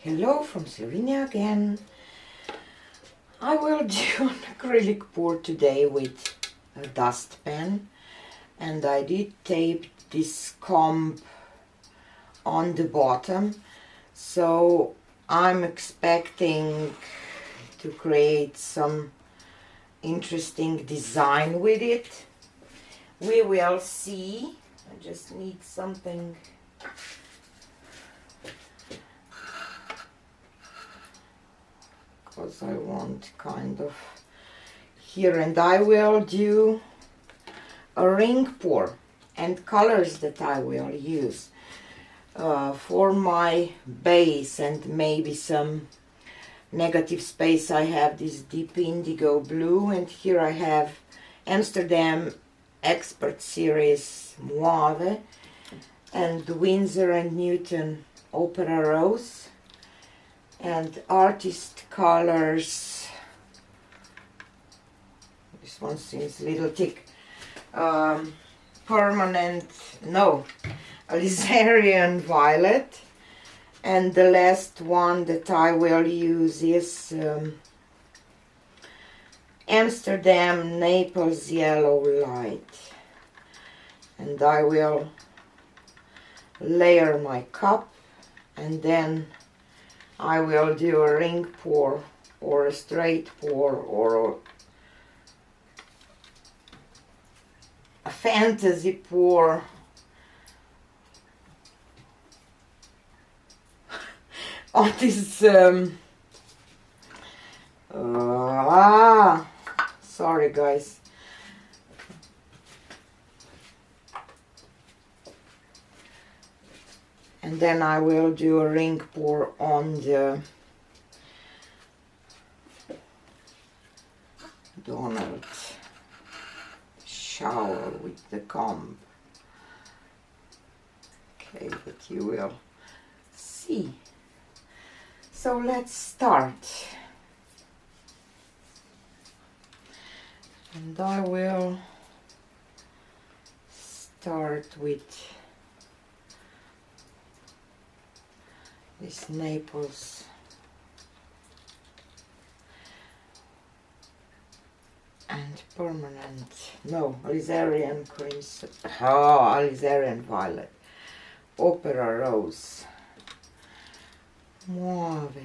Hello from Slovenia again. I will do an acrylic pour today with a dustpan, and I did tape this comb on the bottom, so I'm expecting to create some interesting design with it. We will see. I just need something because I want kind of here, and I will do a ring pour and colors that I will use for my base, and maybe some negative space. I have this deep indigo blue, and here I have Amsterdam Expert Series Muave and Windsor Newton Opera Rose, and artist colors. This one seems a little thick. Alizarian violet, and the last one that I will use is Amsterdam Naples yellow light, and I will layer my cup, and then I will do a ring pour or a straight pour or a fantasy pour. On this sorry guys. And then I will do a ring pour on the Donald shower with the comb. Okay, but you will see. So let's start. And I will start with this Naples and Alizarian crimson, Alizarian violet, Opera Rose, Muave,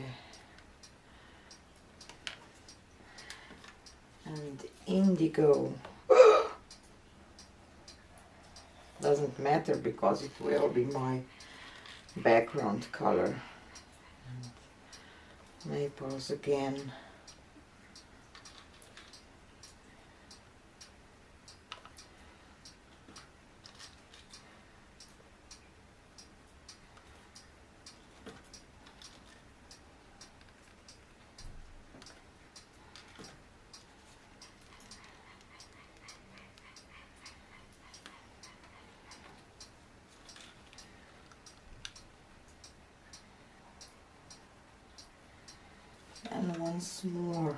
and Indigo. Doesn't matter because it will be my background color. And Naples again. And once more.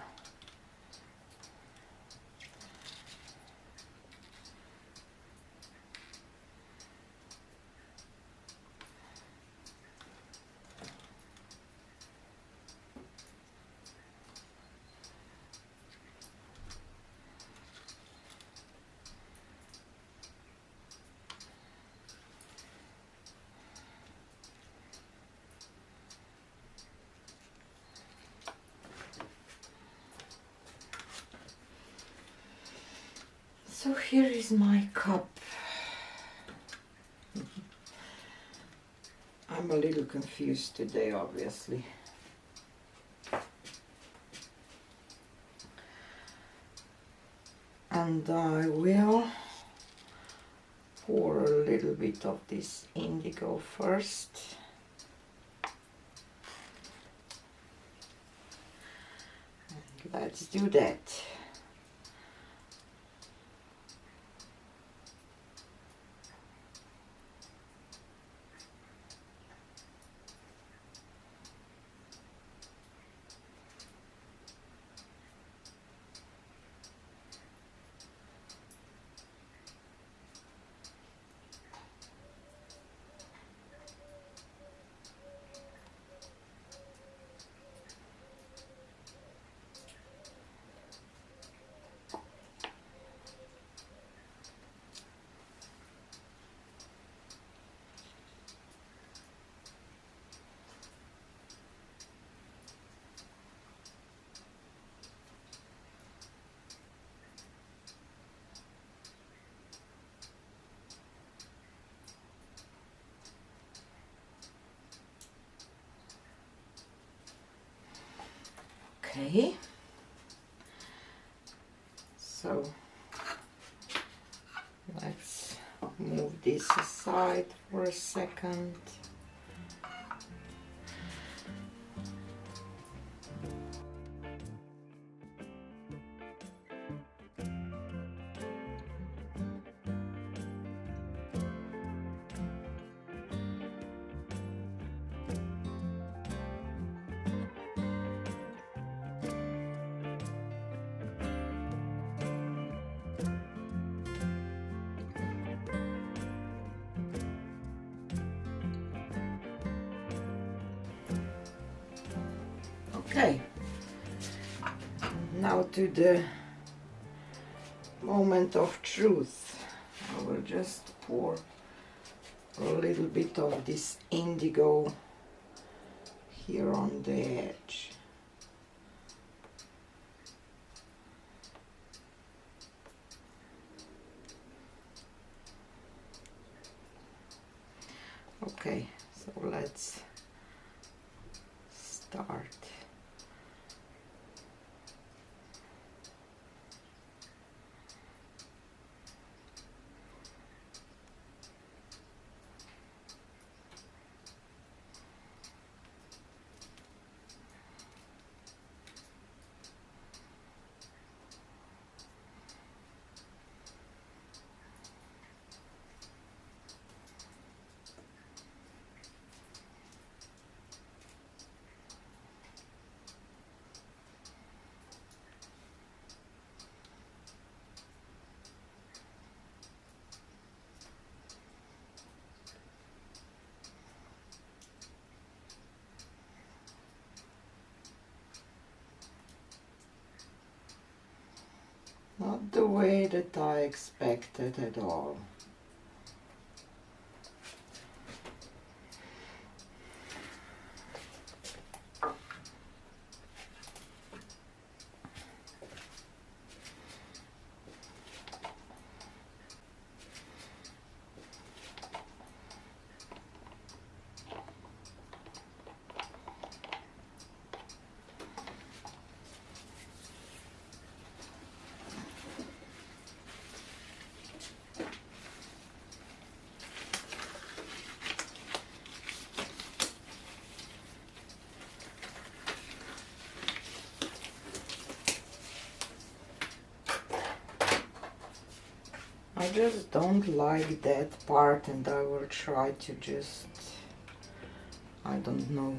So here is my cup. I'm a little confused today, obviously. And I will pour a little bit of this indigo first. And let's do that. Okay, so let's move this aside for a second. Okay, now to the moment of truth. I will just pour a little bit of this indigo here on the edge. Okay, so let's start. Not the way that I expected at all. I just don't like that part, and I will try to just, I don't know.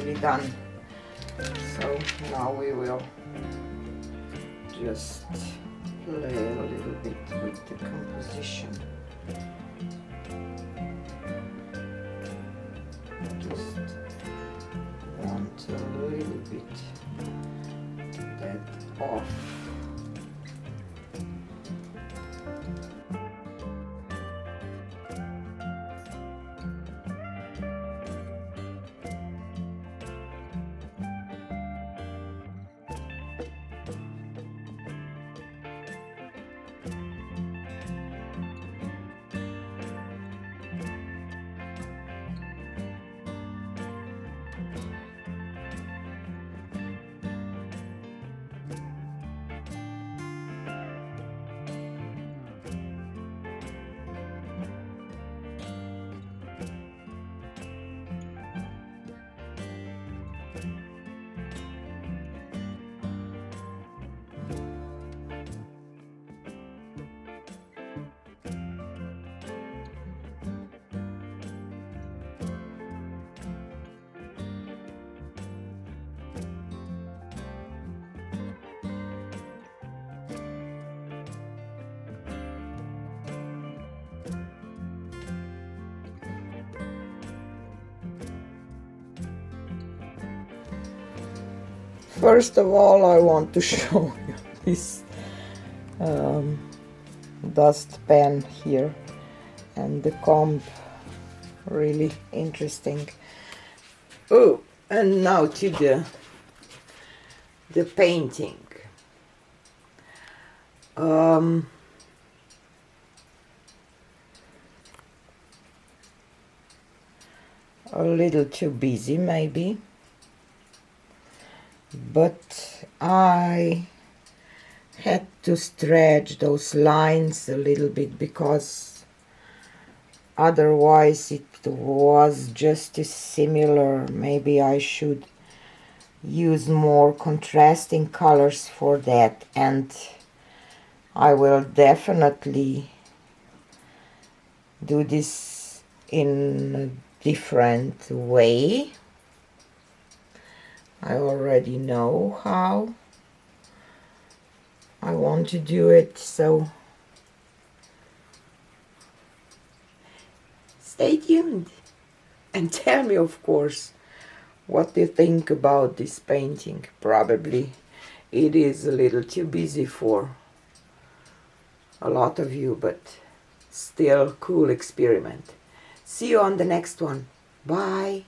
nearly done. So now we will just play a little bit with the composition. Just want a little bit that off. First of all, I want to show you this dustpan here and the comb, really interesting. Oh, and now to the painting. A little too busy maybe, but I had to stretch those lines a little bit because otherwise it was just as similar. Maybe I should use more contrasting colors for that, and I will definitely do this in a different way. I already know how I want to do it, so stay tuned and tell me, of course, what you think about this painting. Probably it is a little too busy for a lot of you, but still cool experiment. See you on the next one. Bye.